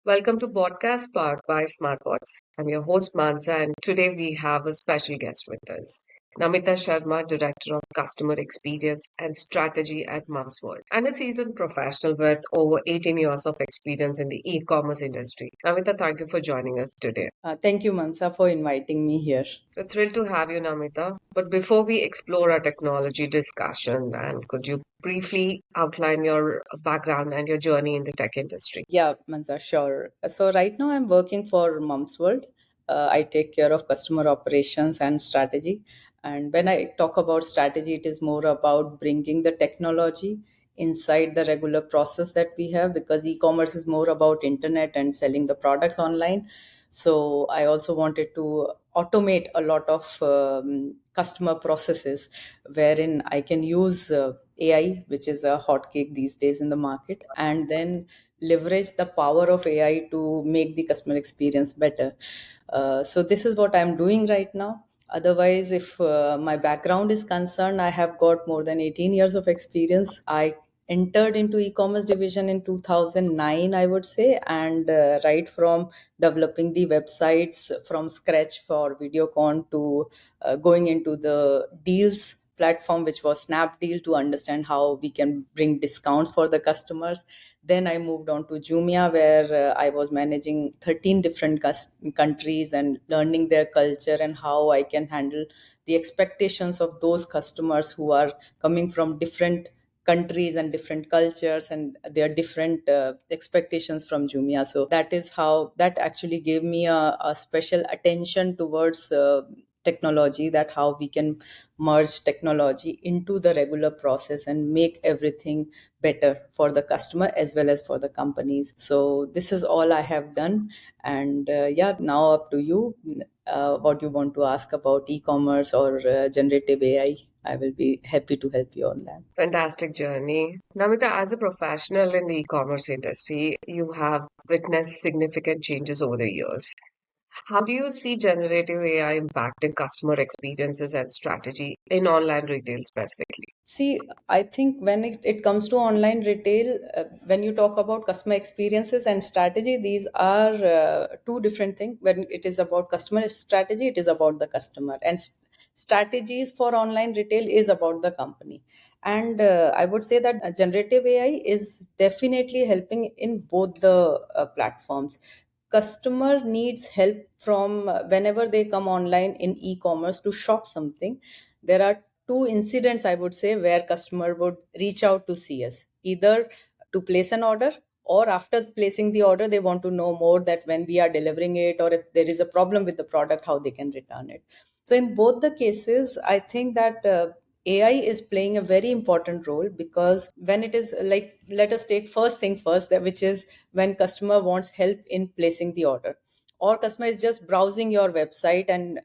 Welcome to Botcast powered by Smartbots. I'm your host Mansa, and today we have a special guest with us, Namita Sharma, Director of Customer Experience and Strategy at Mums World, and a seasoned professional with over 18 years of experience in the e-commerce industry. Namita, thank you for joining us today. Thank you, Mansa, for inviting me here. We're thrilled to have you, Namita. But before we explore our technology discussion, and could you briefly outline your background and your journey in the tech industry? Yeah, Mansa, sure. So, right now I'm working for Mums World. I take care of customer operations and strategy. And when I talk about strategy, it is more about bringing the technology inside the regular process that we have because e-commerce is more about internet and selling the products online. So I also wanted to automate a lot of customer processes wherein I can use AI, which is a hotcake these days in the market, and then leverage the power of AI to make the customer experience better. So this is what I'm doing right now. Otherwise, if my background is concerned, I have got more than 18 years of experience. I entered into e-commerce division in 2009, I would say, and right from developing the websites from scratch for videocon to going into the deals platform, which was Snapdeal, to understand how we can bring discounts for the customers. Then I moved on to Jumia, where I was managing 13 different countries and learning their culture and how I can handle the expectations of those customers who are coming from different countries and different cultures, and their different expectations from Jumia. So that is how that actually gave me a special attention towards technology, that how we can merge technology into the regular process and make everything better for the customer as well as for the companies. So this is all I have done. And yeah, now up to you. What you want to ask about e-commerce or generative AI, I will be happy to help you on that. Fantastic journey. Namita, as a professional in the e-commerce industry, you have witnessed significant changes over the years. How do you see generative AI impacting customer experiences and strategy in online retail specifically? See, I think when it comes to online retail, when you talk about customer experiences and strategy, these are two different things. When it is about customer strategy, it is about the customer, and strategies for online retail is about the company. And I would say that generative AI is definitely helping in both the platforms. Customer needs help from whenever they come online in e-commerce to shop something. There are two incidents, I would say, where customer would reach out to see us, either to place an order, or after placing the order they want to know more, that when we are delivering it, or if there is a problem with the product, how they can return it. So in both the cases, I think that AI is playing a very important role, because when it is like, let us take first thing first, that which is when customer wants help in placing the order, or customer is just browsing your website and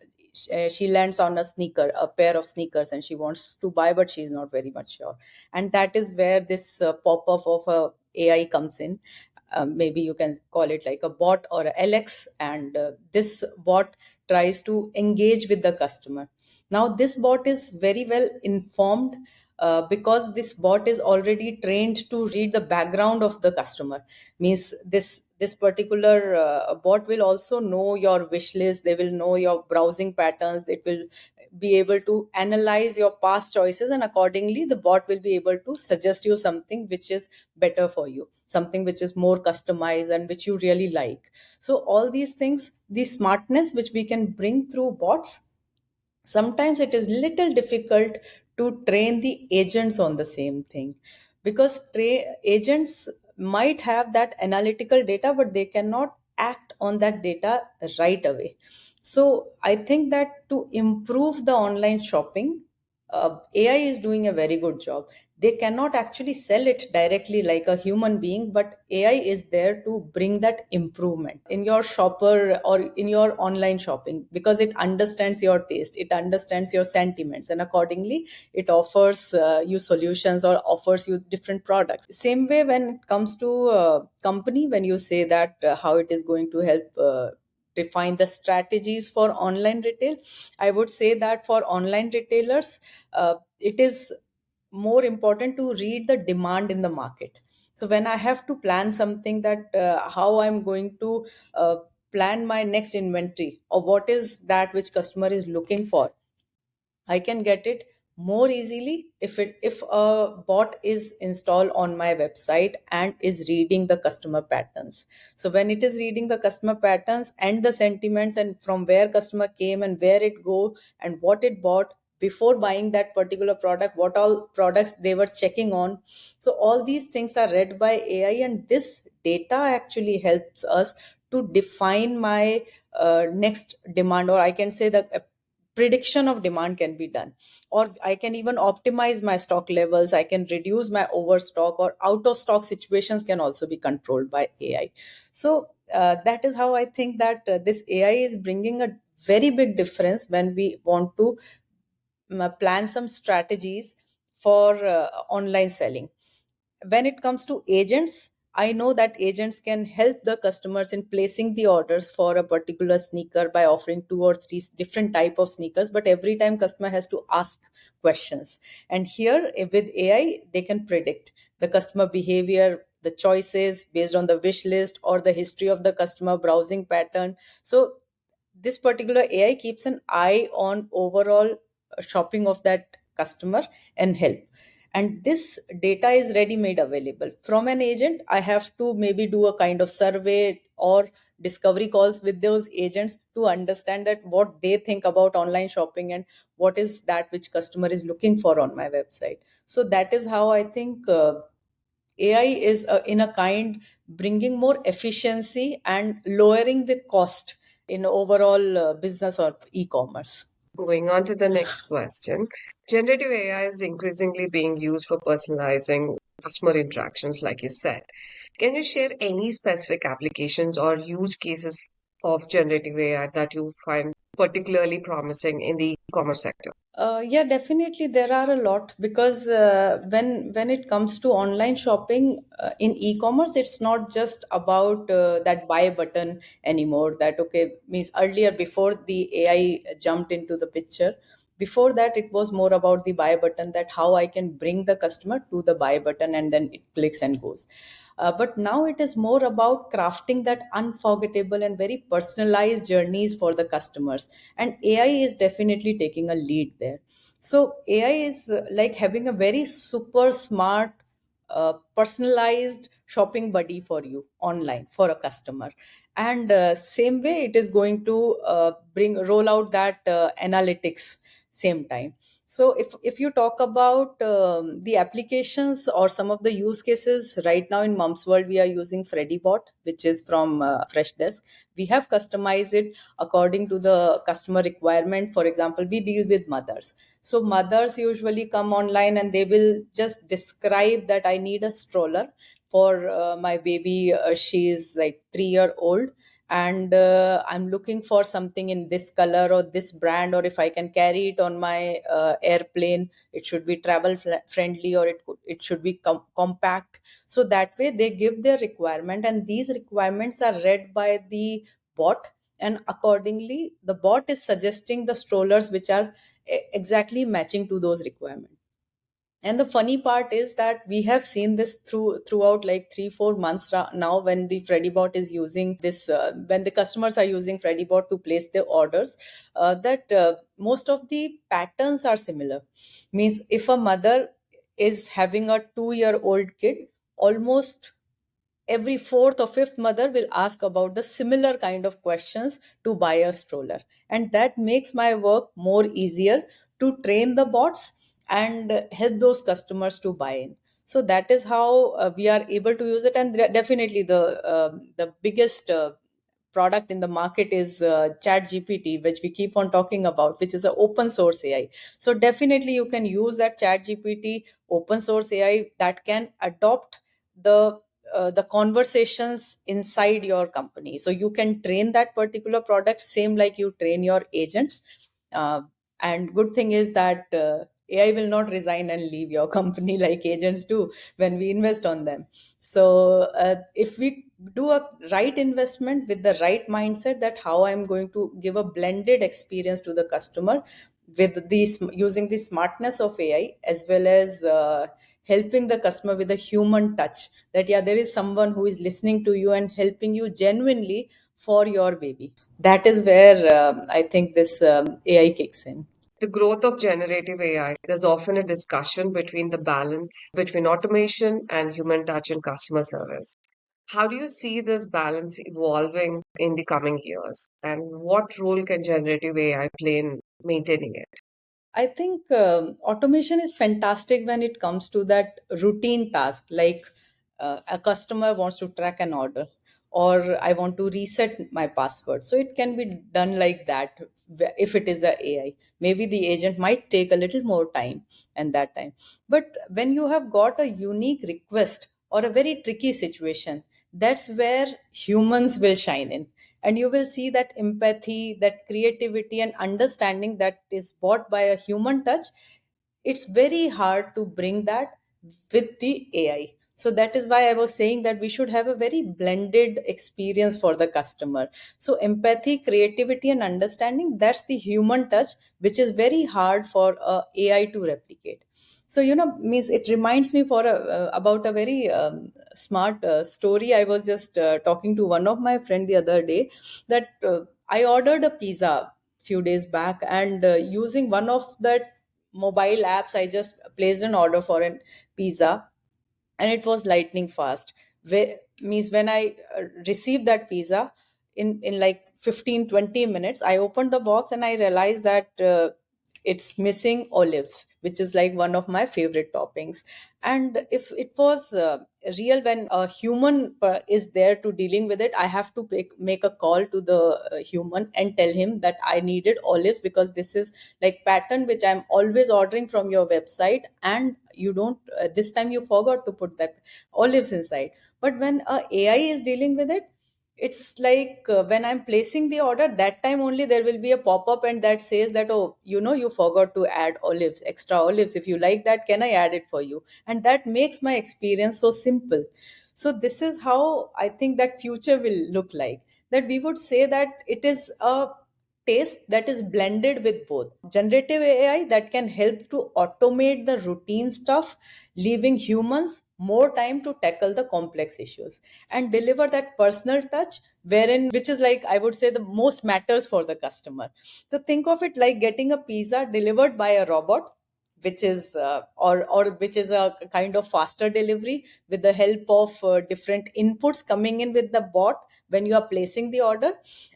she lands on a sneaker, a pair of sneakers, and she wants to buy, but she's not very much sure. And that is where this pop-up of a AI comes in. Maybe you can call it like a bot or a LX, and this bot tries to engage with the customer. Now this bot is very well informed, because this bot is already trained to read the background of the customer. Means this particular bot will also know your wish list, they will know your browsing patterns, it will be able to analyze your past choices, and accordingly the bot will be able to suggest you something which is better for you, something which is more customized and which you really like. So all these things, the smartness which we can bring through bots, sometimes it is little difficult to train the agents on the same thing, because agents might have that analytical data, but they cannot act on that data right away. So I think that to improve the online shopping, AI is doing a very good job. They cannot actually sell it directly like a human being, but AI is there to bring that improvement in your shopper or in your online shopping, because it understands your taste, it understands your sentiments, and accordingly it offers you solutions or offers you different products. Same way when it comes to company, when you say that how it is going to help define the strategies for online retail, I would say that for online retailers, it is more important to read the demand in the market. So when I have to plan something, that how I'm going to uh, plan my next inventory, or what is that which customer is looking for, I can get it more easily if a bot is installed on my website and is reading the customer patterns. So when it is reading the customer patterns and the sentiments, and from where customer came and where it go and what it bought before buying that particular product, what all products they were checking on. So all these things are read by AI, and this data actually helps us to define my next demand, or I can say the prediction of demand can be done, or I can even optimize my stock levels, I can reduce my overstock, or out of stock situations can also be controlled by AI. So that is how I think that this AI is bringing a very big difference when we want to plan some strategies for online selling. When it comes to agents, I know that agents can help the customers in placing the orders for a particular sneaker by offering two or three different type of sneakers, but every time customer has to ask questions. And here with AI they can predict the customer behavior, the choices based on the wish list or the history of the customer browsing pattern. So this particular AI keeps an eye on overall shopping of that customer and help. And this data is ready made available from an agent. I have to maybe do a kind of survey or discovery calls with those agents to understand that what they think about online shopping and what is that which customer is looking for on my website. So that is how I think AI is in a kind bringing more efficiency and lowering the cost in overall business of e-commerce. Going on to the next question. Generative AI is increasingly being used for personalizing customer interactions, like you said. Can you share any specific applications or use cases of generative AI that you find particularly promising in the e-commerce sector? Yeah, definitely there are a lot, because when it comes to online shopping in e-commerce, it's not just about that buy button anymore. That okay means earlier, before the AI jumped into the picture, before that it was more about the buy button, that how I can bring the customer to the buy button and then it clicks and goes. But now it is more about crafting that unforgettable and very personalized journeys for the customers. And AI is definitely taking a lead there. So AI is like having a very super smart, personalized shopping buddy for you online for a customer. And same way it is going to bring roll out that analytics same time. So if you talk about the applications or some of the use cases, right now in Mom's World, we are using FreddyBot, which is from Freshdesk. We have customized it according to the customer requirement. For example, we deal with mothers. So mothers usually come online and they will just describe that I need a stroller for my baby. She is like 3 year old, and I'm looking for something in this color or this brand, or if I can carry it on my airplane, it should be travel friendly, or it should be compact. So that way they give their requirement, and these requirements are read by the bot, and accordingly the bot is suggesting the strollers which are exactly matching to those requirements. And the funny part is that we have seen this throughout like 3 4 months now, when the FreddyBot is using this, when the customers are using FreddyBot to place their orders, that most of the patterns are similar. Means if a mother is having a 2 year old kid, almost every fourth or fifth mother will ask about the similar kind of questions to buy a stroller. And that makes my work more easier to train the bots and help those customers to buy in. So that is how we are able to use it. And definitely the biggest product in the market is chat gpt, which we keep on talking about, which is an open source AI. So definitely you can use that chat gpt open source AI that can adopt the conversations inside your company. So you can train that particular product same like you train your agents. And good thing is that AI will not resign and leave your company like agents do when we invest on them. So if we do a right investment with the right mindset, that how I'm going to give a blended experience to the customer with these using the smartness of AI, as well as helping the customer with a human touch, that yeah, there is someone who is listening to you and helping you genuinely for your baby. That is where I think this AI kicks in. The growth of generative AI, there's often a discussion between the balance between automation and human touch in customer service. How do you see this balance evolving in the coming years? And what role can generative AI play in maintaining it? I think automation is fantastic when it comes to that routine task, like a customer wants to track an order, or I want to reset my password. So it can be done like that if it is a AI. Maybe the agent might take a little more time and that time. But when you have got a unique request or a very tricky situation, that's where humans will shine in, and you will see that empathy, that creativity and understanding that is bought by a human touch. It's very hard to bring that with the AI. So that is why I was saying that we should have a very blended experience for the customer. So empathy, creativity and understanding, that's the human touch, which is very hard for AI to replicate. So means it reminds me for about a very smart story. I was just talking to one of my friend the other day, that I ordered a pizza few days back, and using one of that mobile apps, I just placed an order for an pizza, and it was lightning fast. Means when I received that pizza, in like 15-20 minutes, I opened the box and I realized that it's missing olives, which is like one of my favorite toppings. And if it was real, when a human is there to dealing with it, I have to make a call to the human and tell him that I needed olives, because this is like pattern which I'm always ordering from your website, and you don't this time you forgot to put that olives inside. But when a AI is dealing with it, it's like when I'm placing the order, that time only there will be a pop up and that says that, oh, you forgot to add olives, extra olives. If you like that, can I add it for you? And that makes my experience so simple. So this is how I think that future will look like, that we would say that it is a taste that is blended with both generative AI that can help to automate the routine stuff, leaving humans more time to tackle the complex issues and deliver that personal touch, wherein which is like, I would say, the most matters for the customer. So think of it like getting a pizza delivered by a robot, which is or which is a kind of faster delivery with the help of different inputs coming in with the bot when you are placing the order,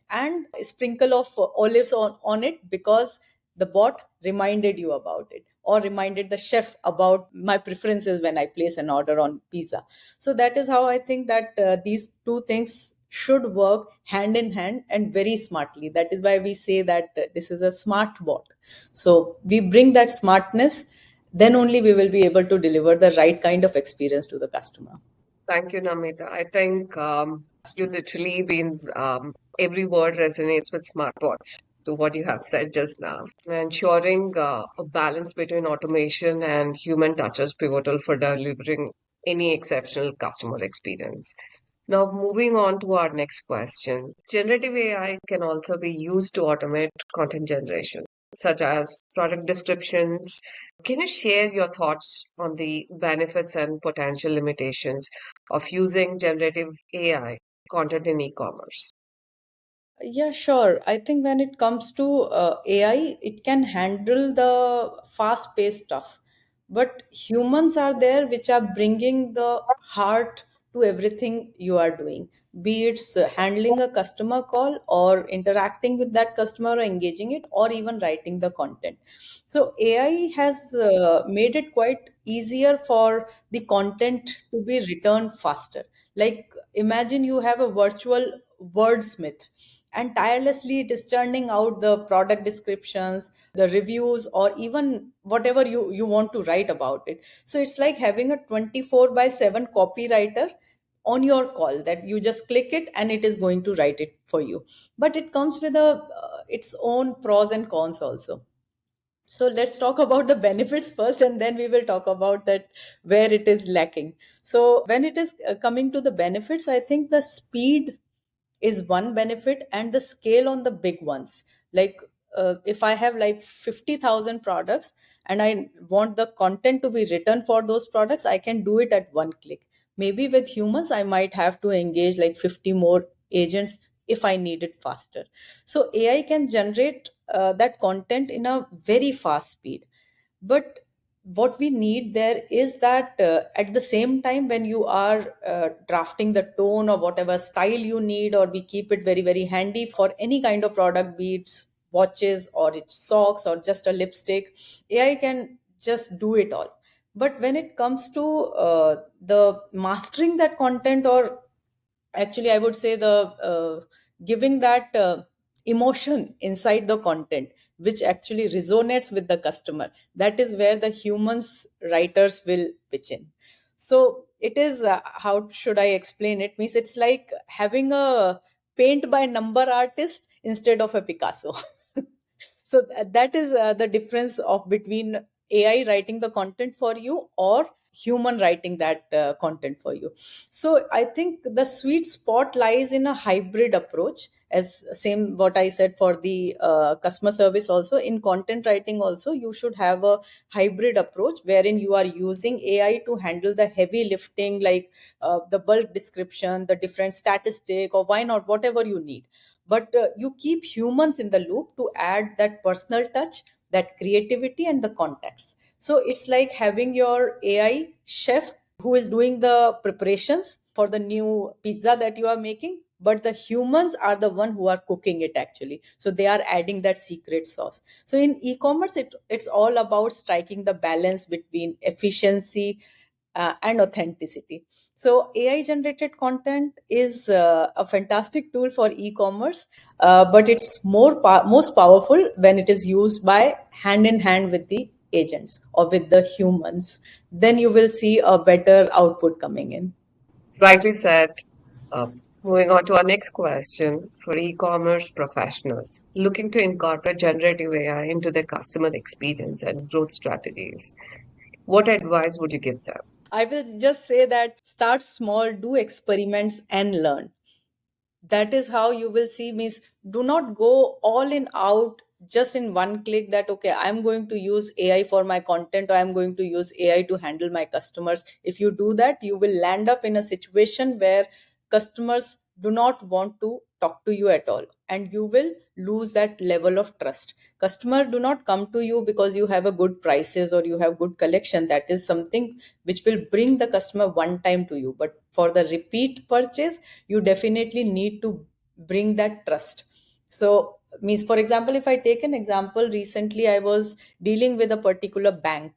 and a sprinkle of olives on it, because the bot reminded you about it, or reminded the chef about my preferences when I place an order on pizza. So that is how I think that these two things should work hand in hand and very smartly. That is why we say that this is a smart bot. So we bring that smartness, then only we will be able to deliver the right kind of experience to the customer. Thank you, Namita. I think you literally been every word resonates with smartbots to what you have said just now. Ensuring a balance between automation and human touch is pivotal for delivering any exceptional customer experience. Now, moving on to our next question. Generative AI can also be used to automate content generation, such as product descriptions. Can you share your thoughts on the benefits and potential limitations of using generative AI content in e-commerce? Yeah, sure. I think when it comes to AI, it can handle the fast paced stuff. But humans are there which are bringing the heart to everything you are doing, be it handling a customer call, or interacting with that customer, or engaging it, or even writing the content. So AI has made it quite easier for the content to be returned faster. Like imagine you have a virtual wordsmith, and tirelessly it is churning out the product descriptions, the reviews, or even whatever you want to write about it. So it's like having a 24 by 7 copywriter on your call, that you just click it and it is going to write it for you. But it comes with a its own pros and cons also. So let's talk about the benefits first, and then we will talk about that where it is lacking. So when it is coming to the benefits, I think the speed is one benefit, and the scale on the big ones. Like if I have like 50,000 products, and I want the content to be written for those products, I can do it at one click. Maybe with humans I might have to engage like 50 more agents if I need it faster. So AI can generate that content in a very fast speed. But what we need there is that at the same time, when you are drafting the tone or whatever style you need, or we keep it very very handy for any kind of product, be it watches or it's socks or just a lipstick, AI can just do it all. But when it comes to the mastering that content, or actually I would say the giving that emotion inside the content which actually resonates with the customer, that is where the humans writers will pitch in. So it is how should I explain it, means it's like having a paint by number artist instead of a Picasso. So that is the difference of between AI writing the content for you or human writing that content for you. So I think the sweet spot lies in a hybrid approach, as same what I said for the customer service. Also in content writing also, you should have a hybrid approach wherein you are using AI to handle the heavy lifting, like the bulk description, the different statistic, or why not whatever you need. But you keep humans in the loop to add that personal touch, that creativity and the context. So it's like having your AI chef who is doing the preparations for the new pizza that you are making, but the humans are the one who are cooking it actually, so they are adding that secret sauce. So in e-commerce, it's all about striking the balance between efficiency and authenticity. So AI generated content is a fantastic tool for e-commerce, but it's most powerful when it is used by hand in hand with the agents or with the humans. Then you will see a better output coming in. Rightly said. Moving on to our next question for e-commerce professionals looking to incorporate generative AI into their customer experience and growth strategies. What advice would you give them? I will just say that start small, do experiments and learn. That is how you will see, means do not go all in out just in one click that okay, I'm going to use AI for my content, or I'm going to use AI to handle my customers. If you do that, you will land up in a situation where customers do not want to talk to you at all, and you will lose that level of trust. Customer do not come to you because you have a good prices or you have good collection. That is something which will bring the customer one time to you, but for the repeat purchase, you definitely need to bring that trust. So means, for example, if I take an example, recently I was dealing with a particular bank,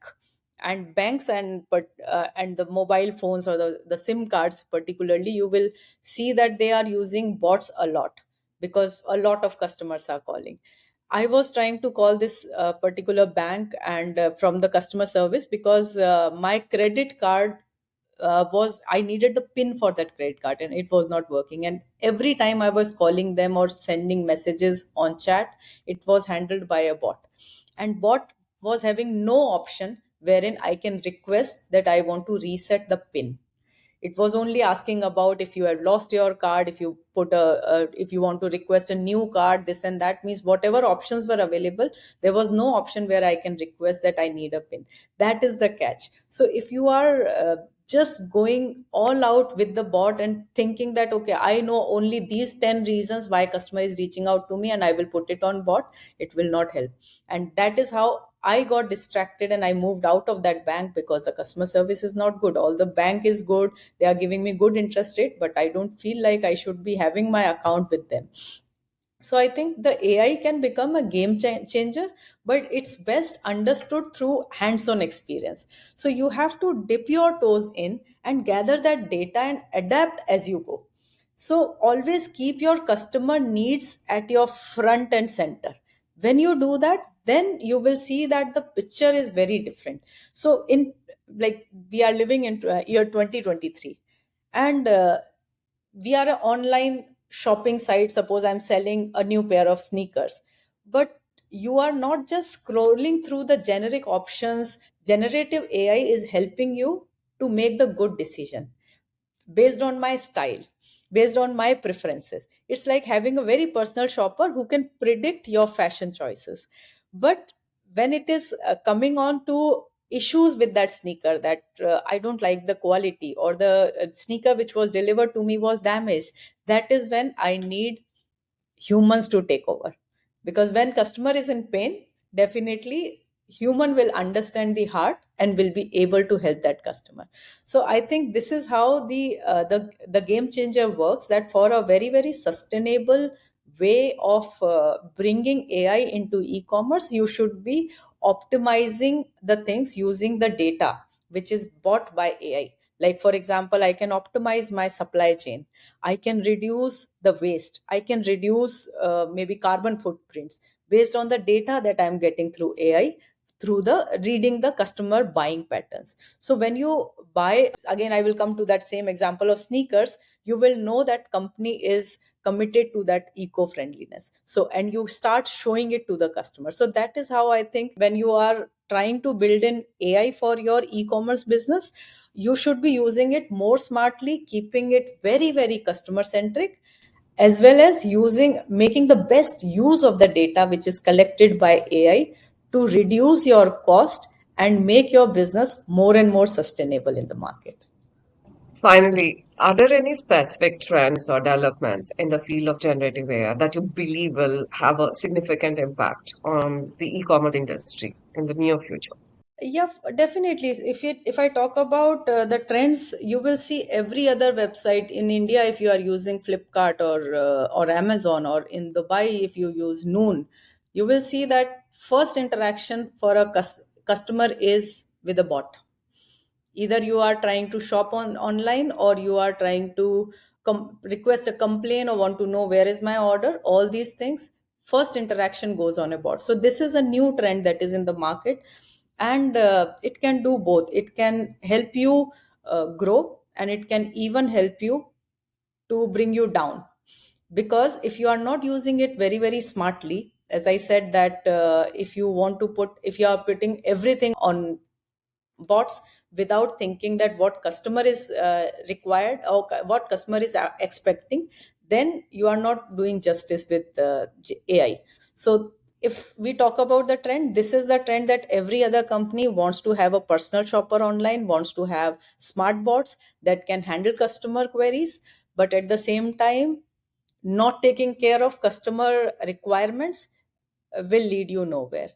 and banks and the mobile phones or the sim cards particularly, you will see that they are using bots a lot because a lot of customers are calling. I was trying to call this particular bank and from the customer service because my credit card was I needed the pin for that credit card and it was not working. And every time I was calling them or sending messages on chat, it was handled by a bot. And bot was having no option wherein I can request that I want to reset the pin. It was only asking about if you have lost your card, if you if you want to request a new card, this and that, means whatever options were available, there was no option where I can request that I need a pin. That is the catch. So if you are just going all out with the bot and thinking that okay, I know only these 10 reasons why customer is reaching out to me and I will put it on bot, it will not help. And that is how I got distracted and I moved out of that bank because the customer service is not good. All the bank is good, they are giving me good interest rate, but I don't feel like I should be having my account with them. So I think the AI can become a changer, but it's best understood through hands-on experience. So you have to dip your toes in and gather that data and adapt as you go. So always keep your customer needs at your front and center. When you do that, then you will see that the picture is very different. So in, like, we are living in year 2023, and we are an online shopping site. Suppose I'm selling a new pair of sneakers, but you are not just scrolling through the generic options. Generative AI is helping you to make the good decision based on my style, based on my preferences. It's like having a very personal shopper who can predict your fashion choices. But when it is coming on to issues with that sneaker, that I don't like the quality, or the sneaker which was delivered to me was damaged, that is when I need humans to take over. Because when customer is in pain, definitely human will understand the heart and will be able to help that customer. So I think this is how the game changer works, that for a very very sustainable way of bringing AI into e-commerce, you should be optimizing the things using the data which is bought by AI. Like for example, I can optimize my supply chain, I can reduce the waste, I can reduce maybe carbon footprints based on the data that I'm getting through AI, through the reading the customer buying patterns. So when you buy, again I will come to that same example of sneakers, you will know that company is committed to that eco friendliness, so and you start showing it to the customer. So that is how I think when you are trying to build in AI for your e-commerce business, you should be using it more smartly, keeping it very very customer centric, as well as using making the best use of the data which is collected by AI to reduce your cost and make your business more and more sustainable in the market. Finally, are there any specific trends or developments in the field of generative AI that you believe will have a significant impact on the e-commerce industry in the near future? Yeah, definitely. If I talk about the trends, you will see every other website in India. If you are using Flipkart or Amazon, or in Dubai if you use Noon, you will see that first interaction for a customer is with a bot. Either you are trying to shop on online, or you are trying to request a complaint or want to know where is my order. All these things, first interaction goes on a bot. So this is a new trend that is in the market, and it can do both. It can help you grow, and it can even help you to bring you down. Because if you are not using it very very smartly, as I said, that if you are putting everything on bots without thinking that what customer is required, or what customer is expecting, then you are not doing justice with AI. So if we talk about the trend, this is the trend that every other company wants to have a personal shopper online, wants to have smart bots that can handle customer queries, but at the same time not taking care of customer requirements will lead you nowhere.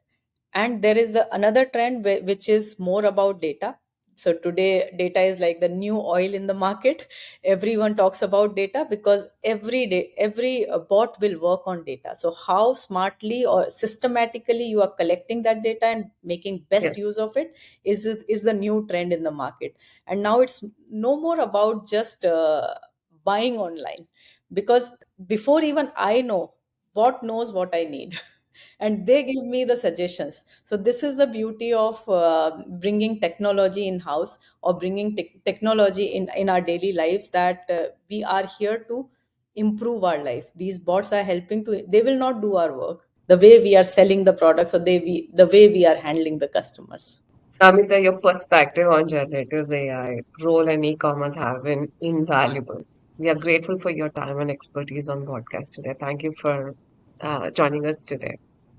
And there is the another trend which is more about data. So today data is like the new oil in the market. Everyone talks about data because every day every bot will work on data. So how smartly or systematically you are collecting that data and making best Yes. use of it is the new trend in the market. And now it's no more about just buying online, because before even I know, bot knows what I need and they give me the suggestions. So this is the beauty of bringing technology in house, or bringing technology in our daily lives, that we are here to improve our life. These bots are helping to, they will not do our work the way we are selling the products, or the way we are handling the customers. Amita, your perspective on generative AI role in e-commerce have been invaluable. We are grateful for your time and expertise on podcast today. Thank you for joining us today.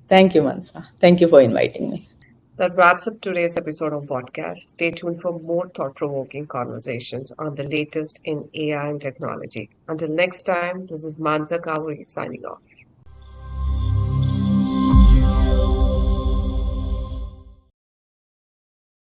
Thank you, Mansa. Thank you for inviting me. That wraps up today's episode of Podcast. Stay tuned for more thought-provoking conversations on the latest in AI and technology. Until next time, this is Mansa Kawari signing off.